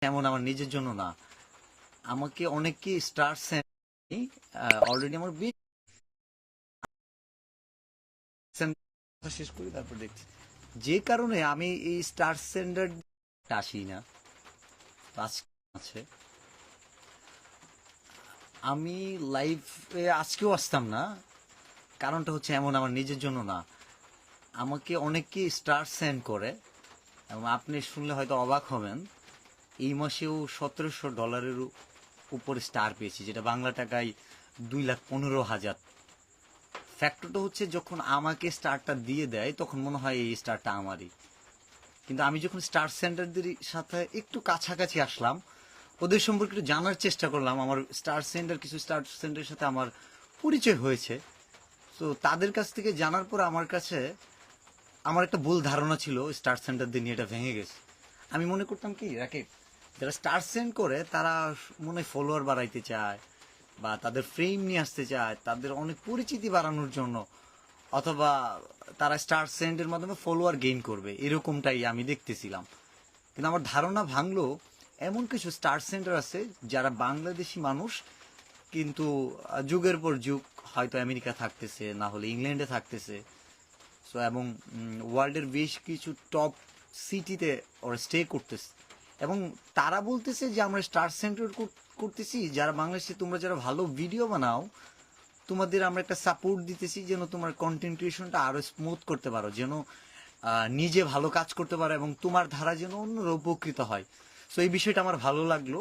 এমন আমার নিজের জন্য না, আমাকে অনেকে স্টার সেন্ড অলরেডি আমার শেষ করি তারপর দেখছি যে কারণে আমি এই স্টার সেন্ডার আসি না। আছে আমি লাইভে আজকেও আসতাম না, কারণটা হচ্ছে এমন আমার নিজের জন্য না, আমাকে অনেকে স্টার সেন্ড করে এবং আপনি শুনলে হয়তো অবাক হবেন, এই মাসেও $1700 উপরে স্টার পেয়েছি, যেটা বাংলা টাকায় 2,15,000। ফ্যাক্টরটা হচ্ছে যখন আমাকে স্টারটা দিয়ে দেয় তখন মনে হয় এই স্টারটা আমারই, কিন্তু আমি যখন স্টার সেন্টারদের সাথে একটু কাছাকাছি আসলাম, ওদের সম্পর্কে একটু জানার চেষ্টা করলাম, আমার কিছু স্টার সেন্টারের সাথে আমার পরিচয় হয়েছে। তো তাদের কাছ থেকে জানার পর আমার কাছে আমার একটা ভুল ধারণা ছিল স্টার সেন্টারদের নিয়ে, এটা ভেঙে গেছে। আমি মনে করতাম কি রাকেট, যারা স্টার সেন্ড করে তারা মনে হয় ফলোয়ার বাড়াইতে চায় বা তাদের ফ্রেম নিয়ে আসতে চায়, তাদের অনেক পরিচিতি বাড়ানোর জন্য, অথবা তারা স্টার সেন্ডের মাধ্যমে ফলোয়ার গেইন করবে, এরকমটাই আমি দেখতেছিলাম। কিন্তু আমার ধারণা ভাঙলো, এমন কিছু স্টার সেন্টার আছে যারা বাংলাদেশি মানুষ, কিন্তু যুগের পর যুগ হয়তো আমেরিকা থাকতেছে, না হলে ইংল্যান্ডে থাকতেছে। সো এবং ওয়ার্ল্ডের বেশ কিছু টপ সিটিতে ওরা স্টে করতেছে, এবং তারা বলতেছে যে আমরা স্টার সেন্টার করতেছি, যারা বাংলাদেশে তোমরা যারা ভালো ভিডিও বানাও, তোমাদের আমরা একটা সাপোর্ট দিতেছি যেন তোমার কন্টেন্ট ক্রিয়েশনটা আরো স্মুথ করতে পারো, যেন নিজে ভালো কাজ করতে পারো এবং তোমার ধারা যেন অন্যরা উপকৃত হয়। সো এই বিষয়টা আমার ভালো লাগলো।